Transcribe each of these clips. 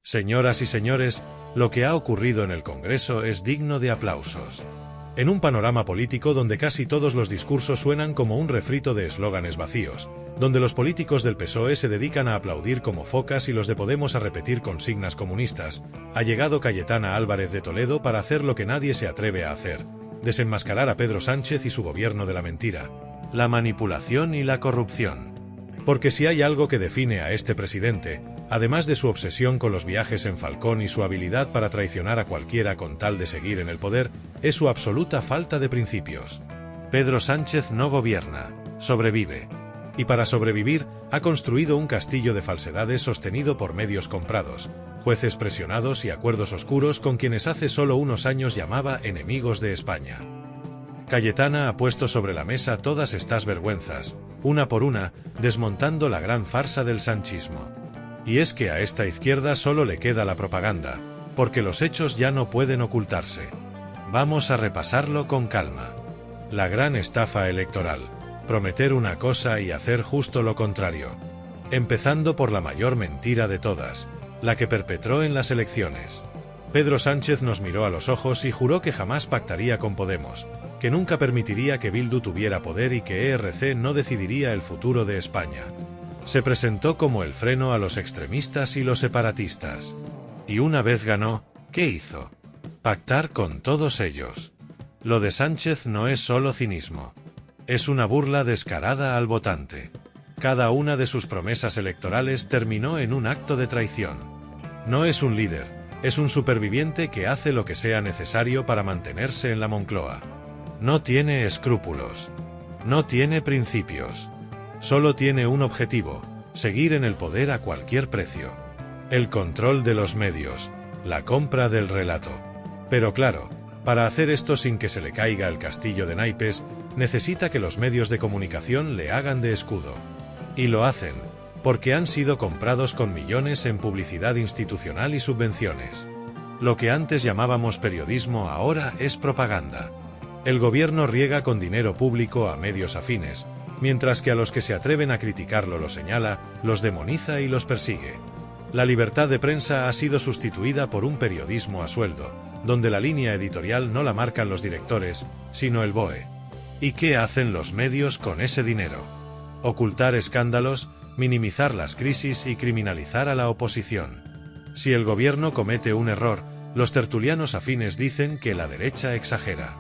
Señoras y señores, lo que ha ocurrido en el Congreso es digno de aplausos. En un panorama político donde casi todos los discursos suenan como un refrito de eslóganes vacíos, donde los políticos del PSOE se dedican a aplaudir como focas y los de Podemos a repetir consignas comunistas, ha llegado Cayetana Álvarez de Toledo para hacer lo que nadie se atreve a hacer: desenmascarar a Pedro Sánchez y su gobierno de la mentira, la manipulación y la corrupción. Porque si hay algo que define a este presidente, además de su obsesión con los viajes en Falcón y su habilidad para traicionar a cualquiera con tal de seguir en el poder, es su absoluta falta de principios. Pedro Sánchez no gobierna, sobrevive. Y para sobrevivir, ha construido un castillo de falsedades sostenido por medios comprados, jueces presionados y acuerdos oscuros con quienes hace solo unos años llamaba enemigos de España. Cayetana ha puesto sobre la mesa todas estas vergüenzas, una por una, desmontando la gran farsa del sanchismo. Y es que a esta izquierda solo le queda la propaganda, porque los hechos ya no pueden ocultarse. Vamos a repasarlo con calma. La gran estafa electoral: prometer una cosa y hacer justo lo contrario. Empezando por la mayor mentira de todas, la que perpetró en las elecciones. Pedro Sánchez nos miró a los ojos y juró que jamás pactaría con Podemos, que nunca permitiría que Bildu tuviera poder y que ERC no decidiría el futuro de España. Se presentó como el freno a los extremistas y los separatistas. Y una vez ganó, ¿qué hizo? Pactar con todos ellos. Lo de Sánchez no es solo cinismo. Es una burla descarada al votante. Cada una de sus promesas electorales terminó en un acto de traición. No es un líder, es un superviviente que hace lo que sea necesario para mantenerse en la Moncloa. No tiene escrúpulos. No tiene principios. Solo tiene un objetivo: seguir en el poder a cualquier precio. El control de los medios, la compra del relato. Pero claro, para hacer esto sin que se le caiga el castillo de naipes, necesita que los medios de comunicación le hagan de escudo. Y lo hacen, porque han sido comprados con millones en publicidad institucional y subvenciones. Lo que antes llamábamos periodismo ahora es propaganda. El gobierno riega con dinero público a medios afines, mientras que a los que se atreven a criticarlo lo señala, los demoniza y los persigue. La libertad de prensa ha sido sustituida por un periodismo a sueldo, donde la línea editorial no la marcan los directores, sino el BOE. ¿Y qué hacen los medios con ese dinero? Ocultar escándalos, minimizar las crisis y criminalizar a la oposición. Si el gobierno comete un error, los tertulianos afines dicen que la derecha exagera.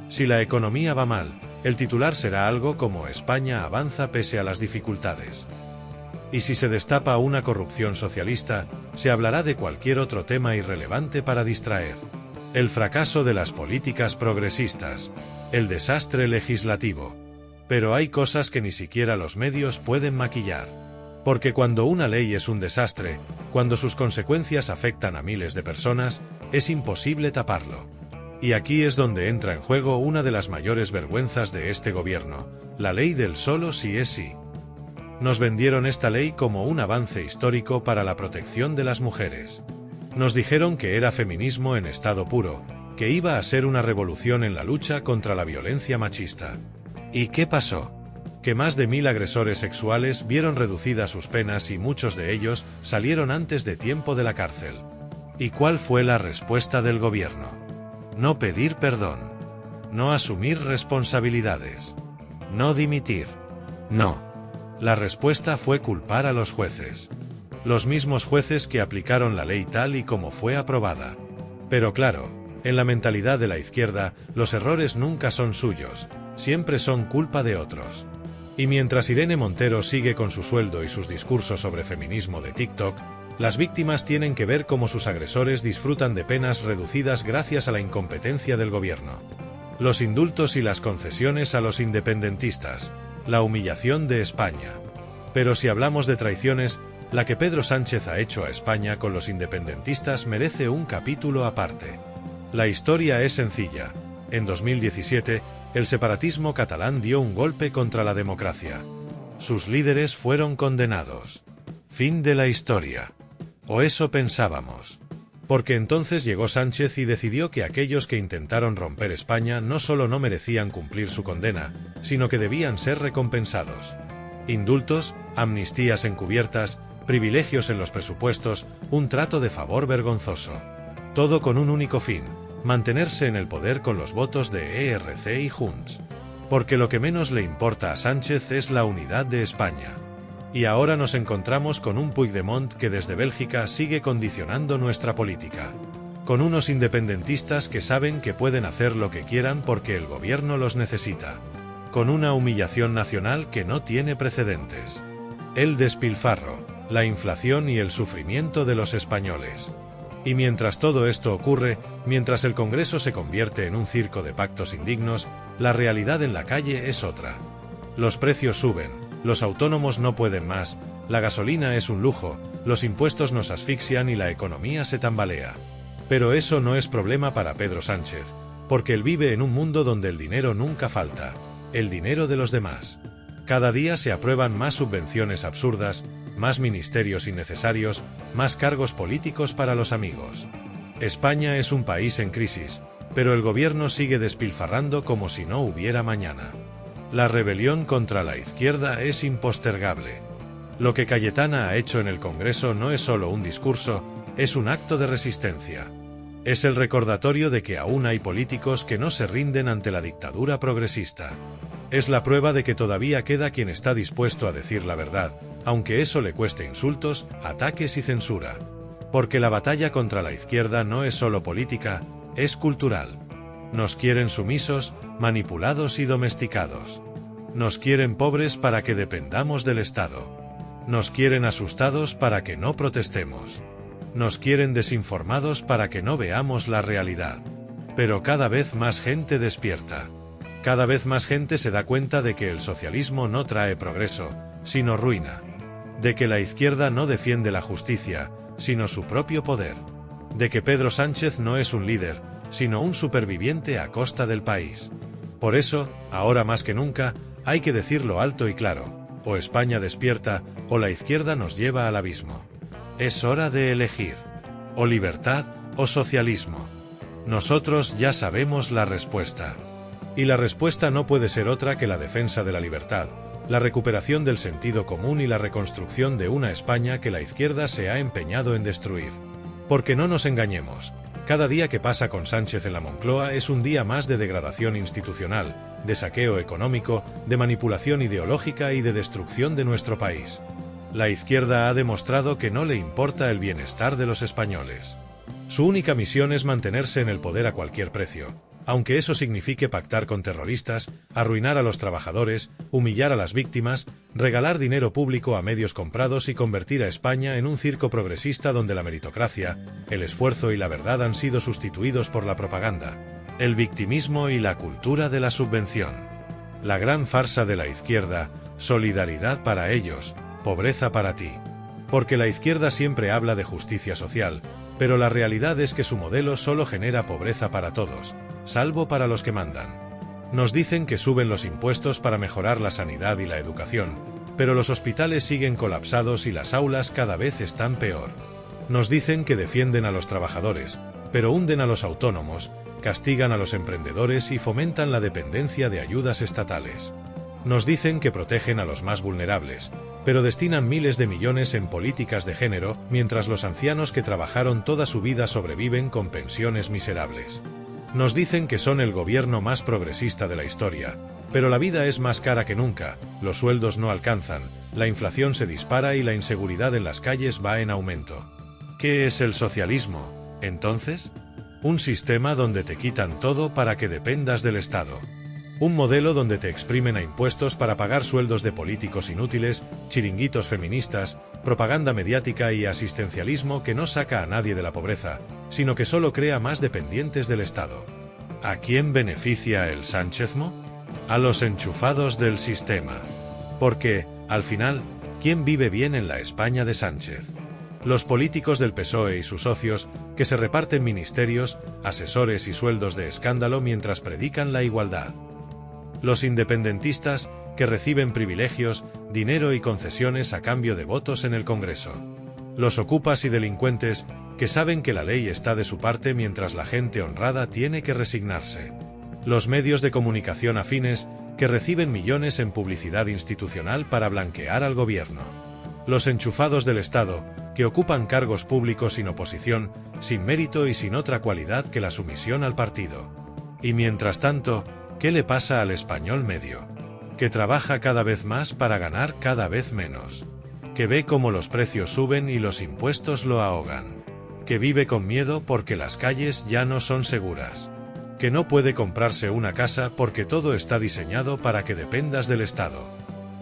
Si la economía va mal, el titular será algo como «España avanza pese a las dificultades». Y si se destapa una corrupción socialista, se hablará de cualquier otro tema irrelevante para distraer. El fracaso de las políticas progresistas, el desastre legislativo. Pero hay cosas que ni siquiera los medios pueden maquillar. Porque cuando una ley es un desastre, cuando sus consecuencias afectan a miles de personas, es imposible taparlo. Y aquí es donde entra en juego una de las mayores vergüenzas de este gobierno: la ley del solo sí es sí. Nos vendieron esta ley como un avance histórico para la protección de las mujeres. Nos dijeron que era feminismo en estado puro, que iba a ser una revolución en la lucha contra la violencia machista. ¿Y qué pasó? Que más de 1000 agresores sexuales vieron reducidas sus penas y muchos de ellos salieron antes de tiempo de la cárcel. ¿Y cuál fue la respuesta del gobierno? No pedir perdón. No asumir responsabilidades. No dimitir. No. La respuesta fue culpar a los jueces. Los mismos jueces que aplicaron la ley tal y como fue aprobada. Pero claro, en la mentalidad de la izquierda, los errores nunca son suyos, siempre son culpa de otros. Y mientras Irene Montero sigue con su sueldo y sus discursos sobre feminismo de TikTok, las víctimas tienen que ver cómo sus agresores disfrutan de penas reducidas gracias a la incompetencia del gobierno. Los indultos y las concesiones a los independentistas, la humillación de España. Pero si hablamos de traiciones, la que Pedro Sánchez ha hecho a España con los independentistas merece un capítulo aparte. La historia es sencilla. En 2017, el separatismo catalán dio un golpe contra la democracia. Sus líderes fueron condenados. Fin de la historia. O eso pensábamos. Porque entonces llegó Sánchez y decidió que aquellos que intentaron romper España no solo no merecían cumplir su condena, sino que debían ser recompensados. Indultos, amnistías encubiertas, privilegios en los presupuestos, un trato de favor vergonzoso. Todo con un único fin: mantenerse en el poder con los votos de ERC y Junts. Porque lo que menos le importa a Sánchez es la unidad de España. Y ahora nos encontramos con un Puigdemont que desde Bélgica sigue condicionando nuestra política. Con unos independentistas que saben que pueden hacer lo que quieran porque el gobierno los necesita. Con una humillación nacional que no tiene precedentes. El despilfarro, la inflación y el sufrimiento de los españoles. Y mientras todo esto ocurre, mientras el Congreso se convierte en un circo de pactos indignos, la realidad en la calle es otra. Los precios suben, los autónomos no pueden más, la gasolina es un lujo, los impuestos nos asfixian y la economía se tambalea. Pero eso no es problema para Pedro Sánchez, porque él vive en un mundo donde el dinero nunca falta, el dinero de los demás. Cada día se aprueban más subvenciones absurdas, más ministerios innecesarios, más cargos políticos para los amigos. España es un país en crisis, pero el gobierno sigue despilfarrando como si no hubiera mañana. La rebelión contra la izquierda es impostergable. Lo que Cayetana ha hecho en el Congreso no es solo un discurso, es un acto de resistencia. Es el recordatorio de que aún hay políticos que no se rinden ante la dictadura progresista. Es la prueba de que todavía queda quien está dispuesto a decir la verdad, aunque eso le cueste insultos, ataques y censura. Porque la batalla contra la izquierda no es solo política, es cultural. Nos quieren sumisos, manipulados y domesticados. Nos quieren pobres para que dependamos del Estado. Nos quieren asustados para que no protestemos. Nos quieren desinformados para que no veamos la realidad. Pero cada vez más gente despierta. Cada vez más gente se da cuenta de que el socialismo no trae progreso, sino ruina. De que la izquierda no defiende la justicia, sino su propio poder. De que Pedro Sánchez no es un líder, sino un superviviente a costa del país. Por eso, ahora más que nunca, hay que decirlo alto y claro: o España despierta, o la izquierda nos lleva al abismo. Es hora de elegir. O libertad, o socialismo. Nosotros ya sabemos la respuesta. Y la respuesta no puede ser otra que la defensa de la libertad, la recuperación del sentido común y la reconstrucción de una España que la izquierda se ha empeñado en destruir. Porque no nos engañemos, cada día que pasa con Sánchez en la Moncloa es un día más de degradación institucional, de saqueo económico, de manipulación ideológica y de destrucción de nuestro país. La izquierda ha demostrado que no le importa el bienestar de los españoles. Su única misión es mantenerse en el poder a cualquier precio, aunque eso signifique pactar con terroristas, arruinar a los trabajadores, humillar a las víctimas, regalar dinero público a medios comprados y convertir a España en un circo progresista donde la meritocracia, el esfuerzo y la verdad han sido sustituidos por la propaganda, el victimismo y la cultura de la subvención. La gran farsa de la izquierda: solidaridad para ellos, pobreza para ti. Porque la izquierda siempre habla de justicia social, pero la realidad es que su modelo solo genera pobreza para todos, salvo para los que mandan. Nos dicen que suben los impuestos para mejorar la sanidad y la educación, pero los hospitales siguen colapsados y las aulas cada vez están peor. Nos dicen que defienden a los trabajadores, pero hunden a los autónomos, castigan a los emprendedores y fomentan la dependencia de ayudas estatales. Nos dicen que protegen a los más vulnerables, pero destinan miles de millones en políticas de género, mientras los ancianos que trabajaron toda su vida sobreviven con pensiones miserables. Nos dicen que son el gobierno más progresista de la historia, pero la vida es más cara que nunca, los sueldos no alcanzan, la inflación se dispara y la inseguridad en las calles va en aumento. ¿Qué es el socialismo, entonces? Un sistema donde te quitan todo para que dependas del Estado. Un modelo donde te exprimen a impuestos para pagar sueldos de políticos inútiles, chiringuitos feministas, propaganda mediática y asistencialismo que no saca a nadie de la pobreza, sino que solo crea más dependientes del Estado. ¿A quién beneficia el Sánchezmo? A los enchufados del sistema. Porque, al final, ¿quién vive bien en la España de Sánchez? Los políticos del PSOE y sus socios, que se reparten ministerios, asesores y sueldos de escándalo mientras predican la igualdad. Los independentistas, que reciben privilegios, dinero y concesiones a cambio de votos en el Congreso. Los ocupas y delincuentes, que saben que la ley está de su parte mientras la gente honrada tiene que resignarse. Los medios de comunicación afines, que reciben millones en publicidad institucional para blanquear al gobierno. Los enchufados del Estado, que ocupan cargos públicos sin oposición, sin mérito y sin otra cualidad que la sumisión al partido. Y mientras tanto, ¿qué le pasa al español medio? Que trabaja cada vez más para ganar cada vez menos. Que ve cómo los precios suben y los impuestos lo ahogan. Que vive con miedo porque las calles ya no son seguras. Que no puede comprarse una casa porque todo está diseñado para que dependas del Estado.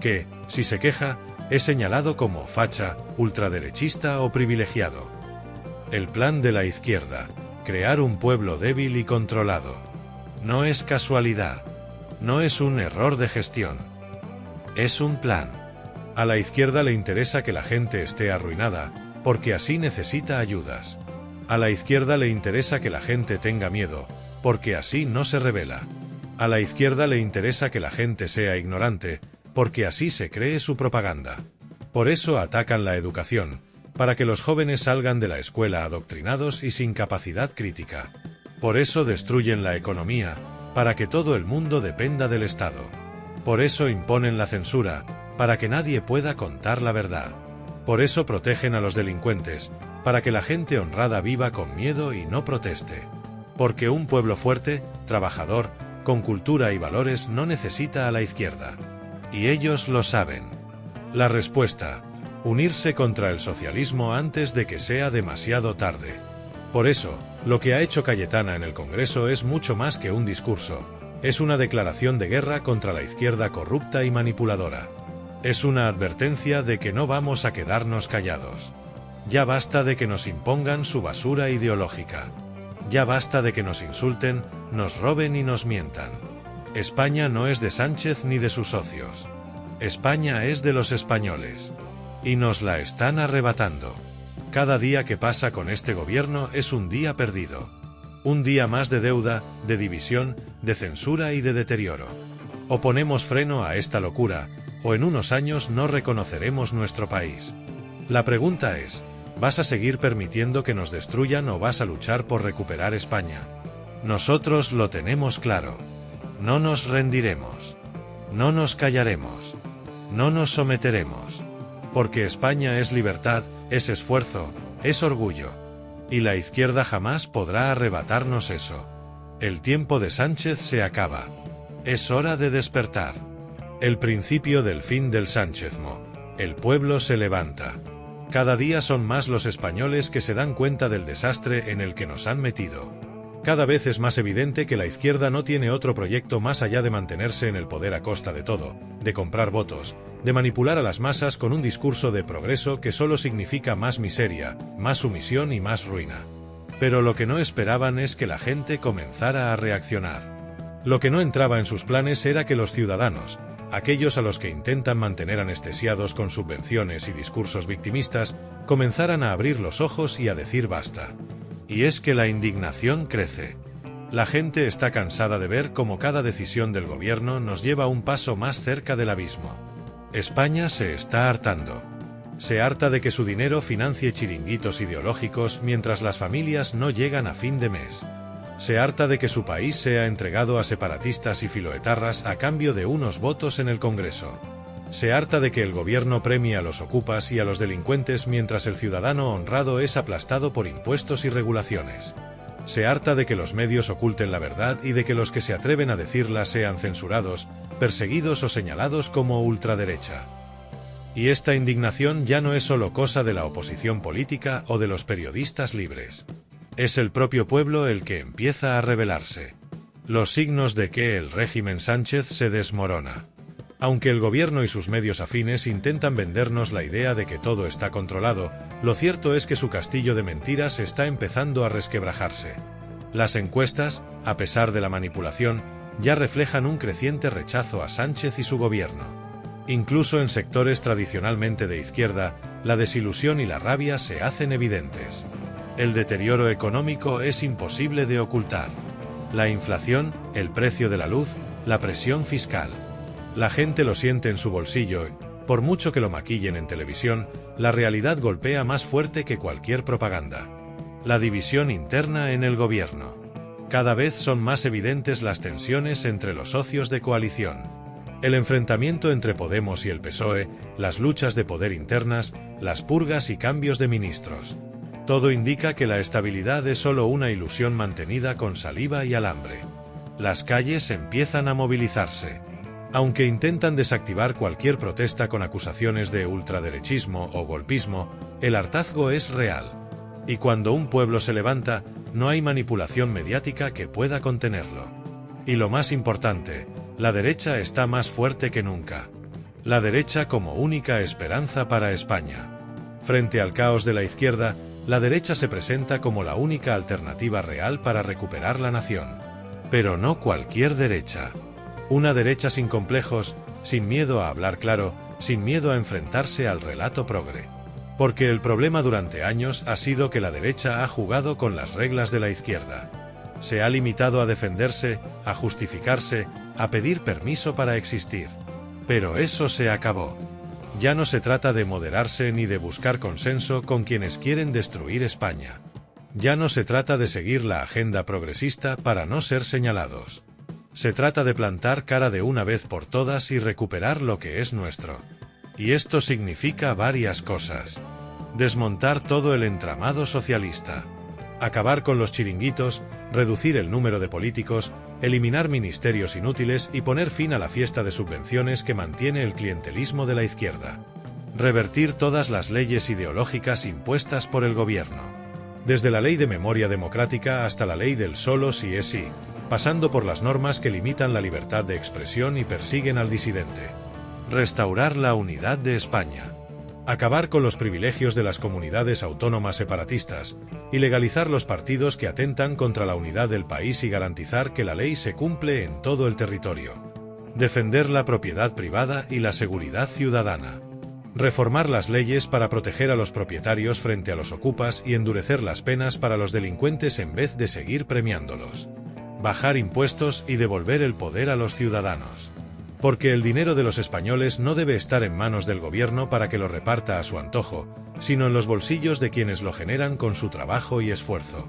Que, si se queja, es señalado como facha, ultraderechista o privilegiado. El plan de la izquierda: crear un pueblo débil y controlado. No es casualidad. No es un error de gestión. Es un plan. A la izquierda le interesa que la gente esté arruinada, porque así necesita ayudas. A la izquierda le interesa que la gente tenga miedo, porque así no se rebela. A la izquierda le interesa que la gente sea ignorante, porque así se cree su propaganda. Por eso atacan la educación, para que los jóvenes salgan de la escuela adoctrinados y sin capacidad crítica. Por eso destruyen la economía, para que todo el mundo dependa del Estado. Por eso imponen la censura, para que nadie pueda contar la verdad. Por eso protegen a los delincuentes, para que la gente honrada viva con miedo y no proteste. Porque un pueblo fuerte, trabajador, con cultura y valores no necesita a la izquierda. Y ellos lo saben. La respuesta: unirse contra el socialismo antes de que sea demasiado tarde. Por eso, lo que ha hecho Cayetana en el Congreso es mucho más que un discurso. Es una declaración de guerra contra la izquierda corrupta y manipuladora. Es una advertencia de que no vamos a quedarnos callados. Ya basta de que nos impongan su basura ideológica. Ya basta de que nos insulten, nos roben y nos mientan. España no es de Sánchez ni de sus socios. España es de los españoles. Y nos la están arrebatando. Cada día que pasa con este gobierno es un día perdido. Un día más de deuda, de división, de censura y de deterioro. O ponemos freno a esta locura, o en unos años no reconoceremos nuestro país. La pregunta es: ¿vas a seguir permitiendo que nos destruyan o vas a luchar por recuperar España? Nosotros lo tenemos claro. No nos rendiremos. No nos callaremos. No nos someteremos. Porque España es libertad, es esfuerzo, es orgullo. Y la izquierda jamás podrá arrebatarnos eso. El tiempo de Sánchez se acaba. Es hora de despertar. El principio del fin del sánchez-mo. El pueblo se levanta. Cada día son más los españoles que se dan cuenta del desastre en el que nos han metido. Cada vez es más evidente que la izquierda no tiene otro proyecto más allá de mantenerse en el poder a costa de todo, de comprar votos, de manipular a las masas con un discurso de progreso que solo significa más miseria, más sumisión y más ruina. Pero lo que no esperaban es que la gente comenzara a reaccionar. Lo que no entraba en sus planes era que los ciudadanos, aquellos a los que intentan mantener anestesiados con subvenciones y discursos victimistas, comenzaran a abrir los ojos y a decir basta. Y es que la indignación crece. La gente está cansada de ver cómo cada decisión del gobierno nos lleva un paso más cerca del abismo. España se está hartando. Se harta de que su dinero financie chiringuitos ideológicos mientras las familias no llegan a fin de mes. Se harta de que su país sea entregado a separatistas y filoetarras a cambio de unos votos en el Congreso. Se harta de que el gobierno premie a los ocupas y a los delincuentes mientras el ciudadano honrado es aplastado por impuestos y regulaciones. Se harta de que los medios oculten la verdad y de que los que se atreven a decirla sean censurados, perseguidos o señalados como ultraderecha. Y esta indignación ya no es solo cosa de la oposición política o de los periodistas libres. Es el propio pueblo el que empieza a rebelarse. Los signos de que el régimen Sánchez se desmorona. Aunque el gobierno y sus medios afines intentan vendernos la idea de que todo está controlado, lo cierto es que su castillo de mentiras está empezando a resquebrajarse. Las encuestas, a pesar de la manipulación, ya reflejan un creciente rechazo a Sánchez y su gobierno. Incluso en sectores tradicionalmente de izquierda, la desilusión y la rabia se hacen evidentes. El deterioro económico es imposible de ocultar. La inflación, el precio de la luz, la presión fiscal. La gente lo siente en su bolsillo y, por mucho que lo maquillen en televisión, la realidad golpea más fuerte que cualquier propaganda. La división interna en el gobierno. Cada vez son más evidentes las tensiones entre los socios de coalición. El enfrentamiento entre Podemos y el PSOE, las luchas de poder internas, las purgas y cambios de ministros. Todo indica que la estabilidad es solo una ilusión mantenida con saliva y alambre. Las calles empiezan a movilizarse. Aunque intentan desactivar cualquier protesta con acusaciones de ultraderechismo o golpismo, el hartazgo es real. Y cuando un pueblo se levanta, no hay manipulación mediática que pueda contenerlo. Y lo más importante, la derecha está más fuerte que nunca. La derecha como única esperanza para España. Frente al caos de la izquierda, la derecha se presenta como la única alternativa real para recuperar la nación. Pero no cualquier derecha. Una derecha sin complejos, sin miedo a hablar claro, sin miedo a enfrentarse al relato progre. Porque el problema durante años ha sido que la derecha ha jugado con las reglas de la izquierda. Se ha limitado a defenderse, a justificarse, a pedir permiso para existir. Pero eso se acabó. Ya no se trata de moderarse ni de buscar consenso con quienes quieren destruir España. Ya no se trata de seguir la agenda progresista para no ser señalados. Se trata de plantar cara de una vez por todas y recuperar lo que es nuestro. Y esto significa varias cosas. Desmontar todo el entramado socialista. Acabar con los chiringuitos, reducir el número de políticos, eliminar ministerios inútiles y poner fin a la fiesta de subvenciones que mantiene el clientelismo de la izquierda. Revertir todas las leyes ideológicas impuestas por el gobierno. Desde la ley de memoria democrática hasta la ley del solo sí es sí, pasando por las normas que limitan la libertad de expresión y persiguen al disidente. Restaurar la unidad de España. Acabar con los privilegios de las comunidades autónomas separatistas, y legalizar los partidos que atentan contra la unidad del país y garantizar que la ley se cumple en todo el territorio. Defender la propiedad privada y la seguridad ciudadana. Reformar las leyes para proteger a los propietarios frente a los ocupas y endurecer las penas para los delincuentes en vez de seguir premiándolos. Bajar impuestos y devolver el poder a los ciudadanos. Porque el dinero de los españoles no debe estar en manos del gobierno para que lo reparta a su antojo, sino en los bolsillos de quienes lo generan con su trabajo y esfuerzo.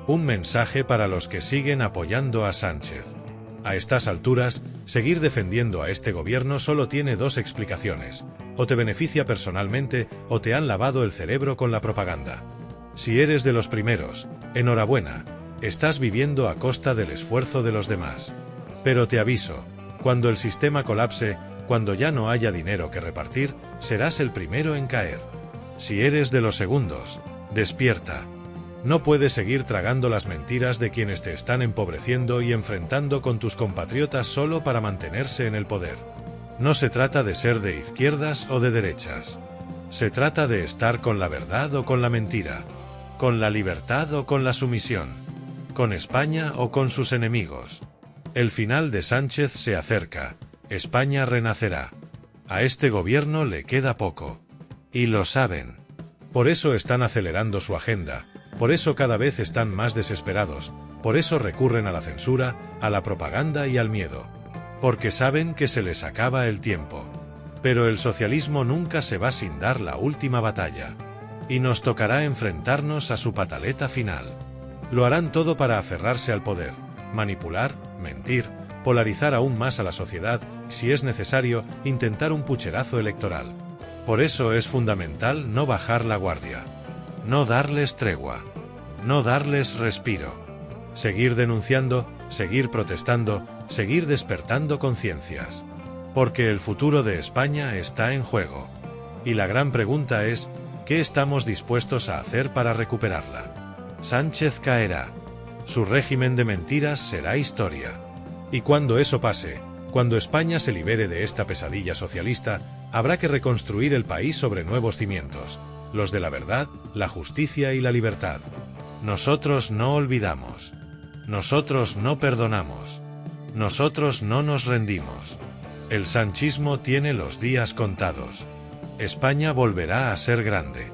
Un mensaje para los que siguen apoyando a Sánchez. A estas alturas, seguir defendiendo a este gobierno solo tiene dos explicaciones: o te beneficia personalmente, o te han lavado el cerebro con la propaganda. Si eres de los primeros, enhorabuena, estás viviendo a costa del esfuerzo de los demás. Pero te aviso, cuando el sistema colapse, cuando ya no haya dinero que repartir, serás el primero en caer. Si eres de los segundos, despierta. No puedes seguir tragando las mentiras de quienes te están empobreciendo y enfrentando con tus compatriotas solo para mantenerse en el poder. No se trata de ser de izquierdas o de derechas. Se trata de estar con la verdad o con la mentira, con la libertad o con la sumisión, con España o con sus enemigos. El final de Sánchez se acerca, España renacerá. A este gobierno le queda poco. Y lo saben. Por eso están acelerando su agenda, por eso cada vez están más desesperados, por eso recurren a la censura, a la propaganda y al miedo. Porque saben que se les acaba el tiempo. Pero el socialismo nunca se va sin dar la última batalla. Y nos tocará enfrentarnos a su pataleta final. Lo harán todo para aferrarse al poder, manipular, mentir, polarizar aún más a la sociedad, si es necesario, intentar un pucherazo electoral. Por eso es fundamental no bajar la guardia. No darles tregua. No darles respiro. Seguir denunciando, seguir protestando, seguir despertando conciencias. Porque el futuro de España está en juego. Y la gran pregunta es, ¿qué estamos dispuestos a hacer para recuperarla? Sánchez caerá. Su régimen de mentiras será historia. Y cuando eso pase, cuando España se libere de esta pesadilla socialista, habrá que reconstruir el país sobre nuevos cimientos, los de la verdad, la justicia y la libertad. Nosotros no olvidamos. Nosotros no perdonamos. Nosotros no nos rendimos. El sanchismo tiene los días contados. España volverá a ser grande.